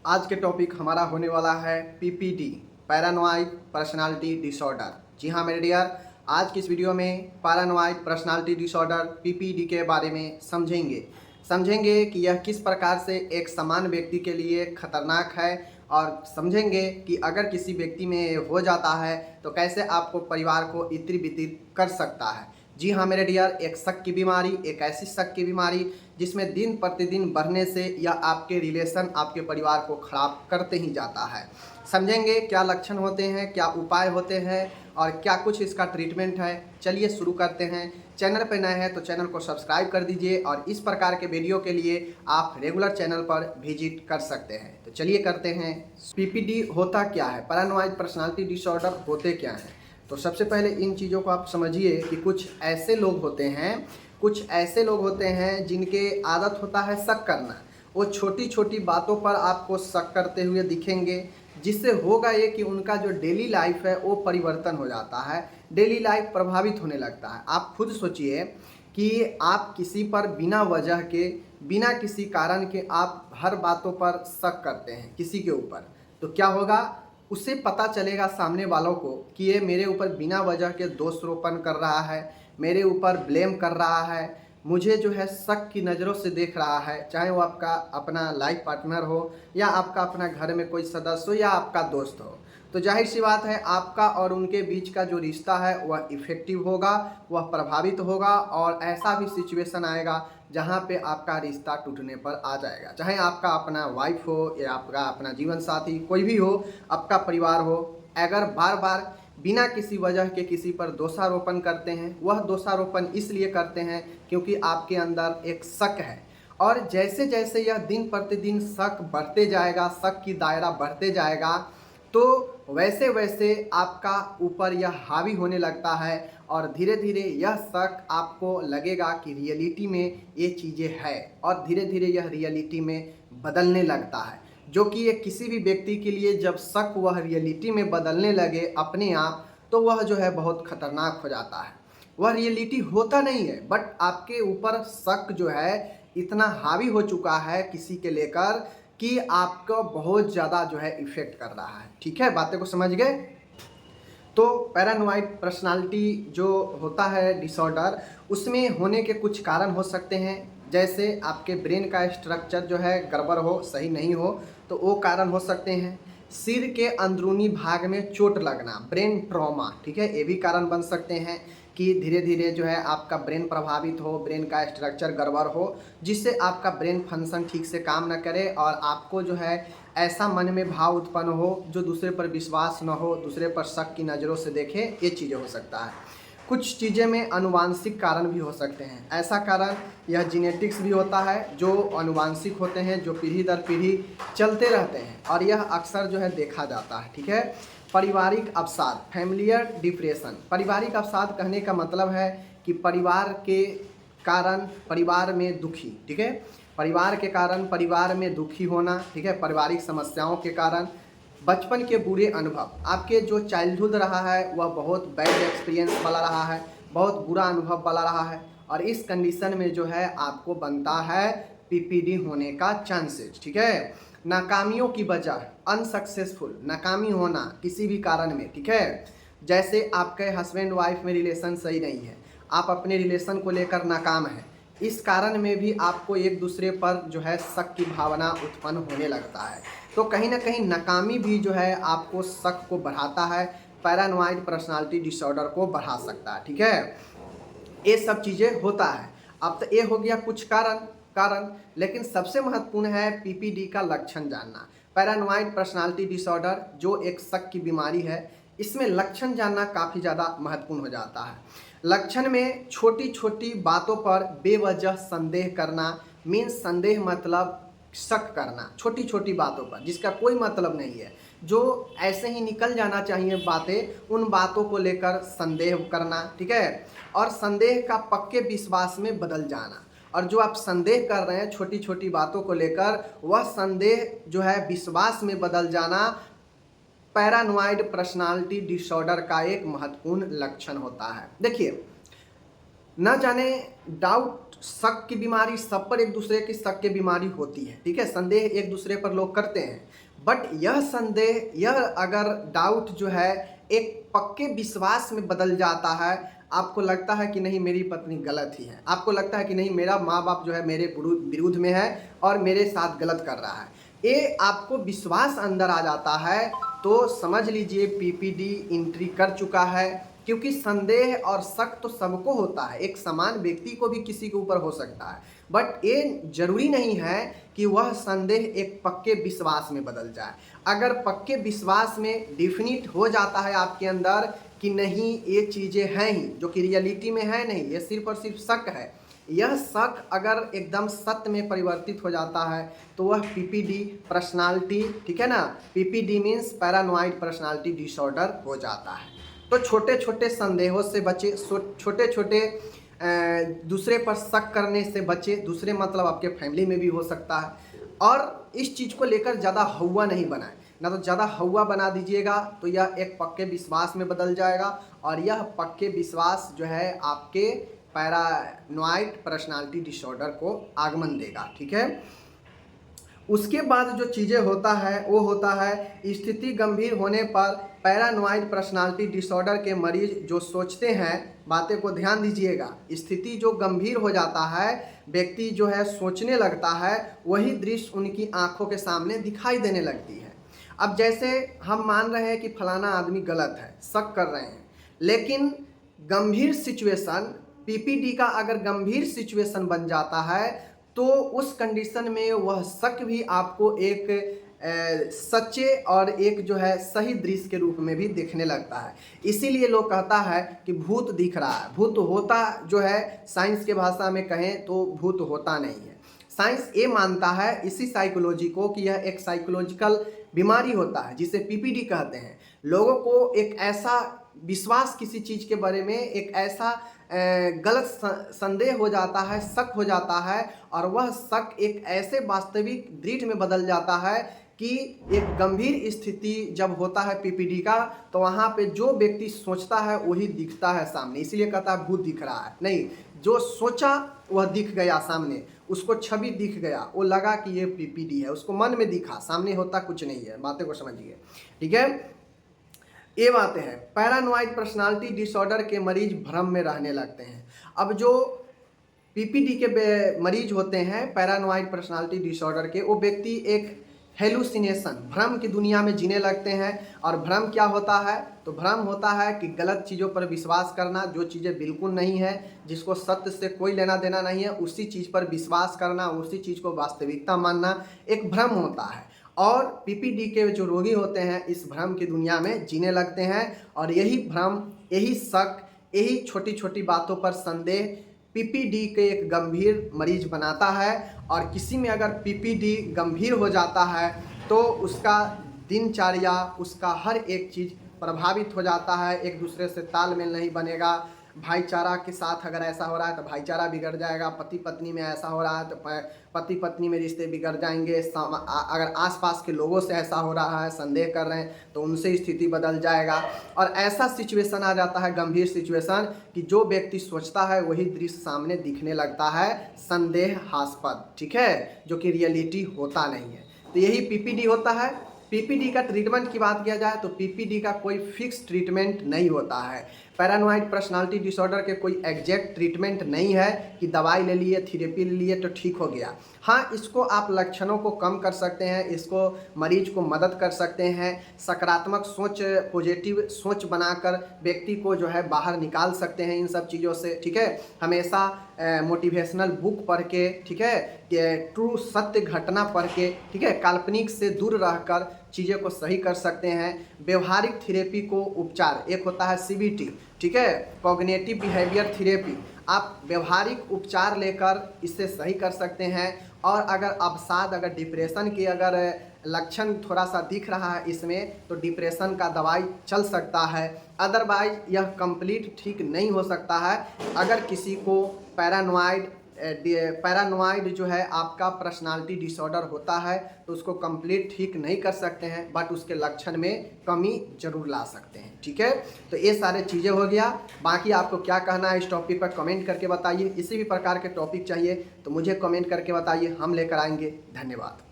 आज के टॉपिक हमारा होने वाला है पीपीडी, पैरानॉइड पर्सनालिटी डिसऑर्डर। जी हाँ मेरे डियर, आज की इस वीडियो में पैरानॉइड पर्सनालिटी डिसऑर्डर पीपीडी के बारे में समझेंगे कि यह किस प्रकार से एक समान व्यक्ति के लिए खतरनाक है, और समझेंगे कि अगर किसी व्यक्ति में हो जाता है तो कैसे आपको परिवार को इतिर बितिर कर सकता है। जी हाँ मेरे डियर, एक शक की बीमारी, एक ऐसी शक की बीमारी जिसमें दिन प्रतिदिन बढ़ने से यह आपके रिलेशन, आपके परिवार को खराब करते ही जाता है। समझेंगे क्या लक्षण होते हैं, क्या उपाय होते हैं और क्या कुछ इसका ट्रीटमेंट है। चलिए शुरू करते हैं। चैनल पर नए हैं तो चैनल को सब्सक्राइब कर दीजिए और इस प्रकार के वीडियो के लिए आप रेगुलर चैनल पर विजिट कर सकते हैं। तो चलिए करते हैं। पीपीडी होता क्या है, पैरानॉइड पर्सनालिटी डिसऑर्डर होते क्या हैं। तो सबसे पहले इन चीज़ों को आप समझिए कि कुछ ऐसे लोग होते हैं जिनके आदत होता है शक करना। वो छोटी छोटी बातों पर आपको शक करते हुए दिखेंगे, जिससे होगा ये कि उनका जो डेली लाइफ है वो परिवर्तन हो जाता है, डेली लाइफ प्रभावित होने लगता है। आप खुद सोचिए कि आप किसी पर बिना वजह के, बिना किसी कारण के आप हर बातों पर शक करते हैं किसी के ऊपर, तो क्या होगा, उससे पता चलेगा सामने वालों को कि ये मेरे ऊपर बिना वजह के दोषारोपण कर रहा है, मेरे ऊपर ब्लेम कर रहा है, मुझे जो है शक की नज़रों से देख रहा है, चाहे वो आपका अपना लाइफ पार्टनर हो या आपका अपना घर में कोई सदस्य हो या आपका दोस्त हो। तो जाहिर सी बात है आपका और उनके बीच का जो रिश्ता है वह इफ़ेक्टिव होगा, वह प्रभावित होगा, और ऐसा भी सिचुएशन आएगा जहाँ पे आपका रिश्ता टूटने पर आ जाएगा। चाहे आपका अपना वाइफ हो या आपका अपना जीवन साथी, कोई भी हो, आपका परिवार हो, अगर बार बार बिना किसी वजह के किसी पर दोषारोपण करते हैं, वह दोषारोपण इसलिए करते हैं क्योंकि आपके अंदर एक शक है। और जैसे जैसे यह दिन प्रतिदिन शक बढ़ते जाएगा, शक की दायरा बढ़ते जाएगा, तो वैसे वैसे आपका ऊपर यह हावी होने लगता है और धीरे धीरे यह शक आपको लगेगा कि रियलिटी में ये चीज़ें है, और धीरे धीरे यह रियलिटी में बदलने लगता है। जो कि ये किसी भी व्यक्ति के लिए जब शक वह रियलिटी में बदलने लगे अपने आप, तो वह जो है बहुत खतरनाक हो जाता है। वह रियलिटी होता नहीं है, बट आपके ऊपर शक जो है इतना हावी हो चुका है किसी के लेकर कि आपको बहुत ज़्यादा जो है इफ़ेक्ट कर रहा है। ठीक है, बातें को समझ गए। तो पैरानॉइड पर्सनालिटी जो होता है डिसऑर्डर, उसमें होने के कुछ कारण हो सकते हैं, जैसे आपके ब्रेन का स्ट्रक्चर जो है गड़बड़ हो, सही नहीं हो, तो वो कारण हो सकते हैं। सिर के अंदरूनी भाग में चोट लगना, ब्रेन ट्रॉमा, ठीक है, ये भी कारण बन सकते हैं कि धीरे धीरे जो है आपका ब्रेन प्रभावित हो, ब्रेन का स्ट्रक्चर गड़बड़ हो, जिससे आपका ब्रेन फंक्शन ठीक से काम न करे और आपको जो है ऐसा मन में भाव उत्पन्न हो जो दूसरे पर विश्वास न हो, दूसरे पर शक की नज़रों से देखे, ये चीज़ें हो सकता है। कुछ चीज़ें में अनुवांशिक कारण भी हो सकते हैं। ऐसा कारण यह जीनेटिक्स भी होता है, जो अनुवांशिक होते हैं, जो पीढ़ी दर पीढ़ी चलते रहते हैं, और यह अक्सर जो है देखा जाता है। ठीक है, पारिवारिक अवसाद, फैमिलियर डिप्रेशन। पारिवारिक अवसाद कहने का मतलब है कि परिवार के कारण परिवार में दुखी, ठीक है, परिवार के कारण परिवार में दुखी होना, ठीक है, पारिवारिक समस्याओं के कारण बचपन के बुरे अनुभव, आपके जो चाइल्डहुड रहा है वह बहुत बैड एक्सपीरियंस वाला रहा है, बहुत बुरा अनुभव वाला रहा है, और इस कंडीशन में जो है आपको बनता है पीपीडी होने का चांसेस। ठीक है, नाकामियों की वजह, अनसक्सेसफुल, नाकामी होना किसी भी कारण में, ठीक है, जैसे आपके हस्बैंड वाइफ में रिलेशन सही नहीं है, आप अपने रिलेशन को लेकर नाकाम हैं, इस कारण में भी आपको एक दूसरे पर जो है शक की भावना उत्पन्न होने लगता है। तो कहीं ना कहीं नाकामी भी जो है आपको शक को बढ़ाता है, पैरानॉइड पर्सनालिटी डिसऑर्डर को बढ़ा सकता है। ठीक है, ये सब चीज़ें होता है। अब तो ये हो गया कुछ कारण, लेकिन सबसे महत्वपूर्ण है पीपीडी का लक्षण जानना। पैरानॉइड पर्सनालिटी डिसऑर्डर जो एक शक की बीमारी है, इसमें लक्षण जानना काफ़ी ज़्यादा महत्वपूर्ण हो जाता है। लक्षण में छोटी छोटी बातों पर बेवजह संदेह करना, मीन्स संदेह मतलब शक करना छोटी छोटी बातों पर जिसका कोई मतलब नहीं है, जो ऐसे ही निकल जाना चाहिए बातें, उन बातों को लेकर संदेह करना, ठीक है, और संदेह का पक्के विश्वास में बदल जाना। और जो आप संदेह कर रहे हैं छोटी छोटी बातों को लेकर, वह संदेह जो है विश्वास में बदल जाना पैरानॉइड पर्सनालिटी डिसऑर्डर का एक महत्वपूर्ण लक्षण होता है। देखिए, ना जाने डाउट, शक की बीमारी, सब पर एक दूसरे की शक की बीमारी होती है, ठीक है, संदेह एक दूसरे पर लोग करते हैं। बट यह संदेह, यह अगर डाउट जो है एक पक्के विश्वास में बदल जाता है, आपको लगता है कि नहीं मेरी पत्नी गलत ही है, आपको लगता है कि नहीं मेरा माँ बाप जो है मेरे विरुद्ध में है और मेरे साथ गलत कर रहा है, ये आपको विश्वास अंदर आ जाता है, तो समझ लीजिए पीपीडी एंट्री कर चुका है। क्योंकि संदेह और शक तो सबको होता है, एक समान व्यक्ति को भी किसी के ऊपर हो सकता है, बट ये जरूरी नहीं है कि वह संदेह एक पक्के विश्वास में बदल जाए। अगर पक्के विश्वास में डिफिनिट हो जाता है आपके अंदर कि नहीं ये चीज़ें हैं ही, जो कि रियलिटी में है नहीं, ये सिर्फ और सिर्फ शक है, यह शक अगर एकदम सत्य में परिवर्तित हो जाता है, तो वह पीपीडी पर्सनालिटी, ठीक है ना, PPD means paranoid personality disorder हो जाता है। तो छोटे छोटे संदेहों से बचे, छोटे छोटे दूसरे पर शक करने से बचे, दूसरे मतलब आपके फैमिली में भी हो सकता है। और इस चीज़ को लेकर ज़्यादा हौवा नहीं बनाए, ना तो ज़्यादा हौवा बना दीजिएगा तो यह एक पक्के विश्वास में बदल जाएगा, और यह पक्के विश्वास जो है आपके पैरानॉइड पर्सनालिटी डिसऑर्डर को आगमन देगा, ठीक है। उसके बाद जो चीज़ें होता है वो होता है स्थिति गंभीर होने पर पैरानॉइड पर्सनालिटी डिसऑर्डर के मरीज जो सोचते हैं, बातें को ध्यान दीजिएगा, स्थिति जो गंभीर हो जाता है, व्यक्ति जो है सोचने लगता है, वही दृश्य उनकी आंखों के सामने दिखाई देने लगती है। अब जैसे हम मान रहे हैं कि फलाना आदमी गलत है, शक कर रहे हैं, लेकिन गंभीर सिचुएशन, पीपीडी का अगर गंभीर सिचुएशन बन जाता है, तो उस कंडीशन में वह शक भी आपको एक सच्चे और एक जो है सही दृश्य के रूप में भी दिखने लगता है। इसीलिए लोग कहता है कि भूत दिख रहा है, भूत होता जो है, साइंस के भाषा में कहें तो भूत होता नहीं है। साइंस ये मानता है इसी साइकोलॉजी को कि यह एक साइकोलॉजिकल बीमारी होता है जिसे पीपीडी कहते हैं। लोगों को एक ऐसा विश्वास किसी चीज़ के बारे में, एक ऐसा गलत संदेह हो जाता है, शक हो जाता है, और वह शक एक ऐसे वास्तविक दृढ़ में बदल जाता है कि एक गंभीर स्थिति जब होता है पीपीडी का, तो वहाँ पे जो व्यक्ति सोचता है वही दिखता है सामने। इसीलिए कहता है भूत दिख रहा है, नहीं, जो सोचा वह दिख गया सामने, उसको छवि दिख गया, वो लगा कि ये पीपीडी है, उसको मन में दिखा, सामने होता कुछ नहीं है। बातें को समझिए, ठीक है, ये बातें हैं। पैरानॉइड पर्सनालिटी डिसऑर्डर के मरीज भ्रम में रहने लगते हैं। अब जो पीपीडी के मरीज होते हैं पैरानॉइड पर्सनालिटी डिसऑर्डर के, वो व्यक्ति एक हेलुसिनेशन, भ्रम की दुनिया में जीने लगते हैं। और भ्रम क्या होता है, तो भ्रम होता है कि गलत चीज़ों पर विश्वास करना, जो चीज़ें बिल्कुल नहीं है, जिसको सत्य से कोई लेना देना नहीं है, उसी चीज़ पर विश्वास करना, उसी चीज़ को वास्तविकता मानना, एक भ्रम होता है। और पीपीडी के जो रोगी होते हैं इस भ्रम की दुनिया में जीने लगते हैं, और यही भ्रम, यही शक, यही छोटी छोटी बातों पर संदेह पीपीडी के एक गंभीर मरीज बनाता है। और किसी में अगर पीपीडी गंभीर हो जाता है तो उसका दिनचर्या, उसका हर एक चीज़ प्रभावित हो जाता है, एक दूसरे से तालमेल नहीं बनेगा। भाईचारा के साथ अगर ऐसा हो रहा है तो भाईचारा बिगड़ जाएगा, पति पत्नी में ऐसा हो रहा है तो पति पत्नी में रिश्ते बिगड़ जाएंगे, अगर आसपास के लोगों से ऐसा हो रहा है, संदेह कर रहे हैं, तो उनसे स्थिति बदल जाएगा। और ऐसा सिचुएशन आ जाता है, गंभीर सिचुएशन, कि जो व्यक्ति सोचता है वही दृश्य सामने दिखने लगता है, संदेहास्पद, ठीक है, जो कि रियलिटी होता नहीं है। तो यही पीपीडी होता है। पीपीडी का ट्रीटमेंट की बात किया जाए तो पीपीडी का कोई फिक्स ट्रीटमेंट नहीं होता है। पैरानॉइड पर्सनालिटी डिसऑर्डर के कोई एग्जैक्ट ट्रीटमेंट नहीं है कि दवाई ले लिए, थेरेपी ले लिए तो ठीक हो गया। हाँ, इसको आप लक्षणों को कम कर सकते हैं, इसको मरीज को मदद कर सकते हैं, सकारात्मक सोच, पॉजिटिव सोच बनाकर व्यक्ति को जो है बाहर निकाल सकते हैं इन सब चीज़ों से, ठीक है। हमेशा मोटिवेशनल बुक पढ़ के, ठीक है, कि ट्रू सत्य घटना पढ़ के, ठीक है, काल्पनिक से दूर रहकर चीज़ें को सही कर सकते हैं। व्यवहारिक थेरेपी को उपचार, एक होता है सीबीटी, ठीक है, कॉग्निटिव बिहेवियर थेरेपी, आप व्यवहारिक उपचार लेकर इससे सही कर सकते हैं। और अगर अवसाद, अगर डिप्रेशन के अगर लक्षण थोड़ा सा दिख रहा है इसमें, तो डिप्रेशन का दवाई चल सकता है। अदरवाइज यह कंप्लीट ठीक नहीं हो सकता है। अगर किसी को पैरानॉइड पैरानॉइड जो है आपका पर्सनालिटी डिसऑर्डर होता है, तो उसको कंप्लीट ठीक नहीं कर सकते हैं, बट उसके लक्षण में कमी जरूर ला सकते हैं। ठीक है, तो ये सारे चीज़ें हो गया। बाकी आपको क्या कहना है इस टॉपिक पर कमेंट करके बताइए। इसी भी प्रकार के टॉपिक चाहिए तो मुझे कमेंट करके बताइए, हम लेकर आएंगे। धन्यवाद।